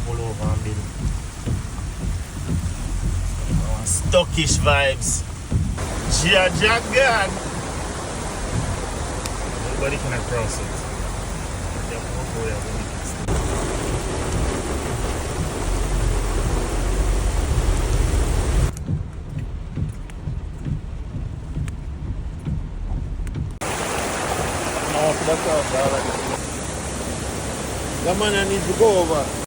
pull over and build. Stockish vibes. God. Nobody can cross it. That man needs to go over.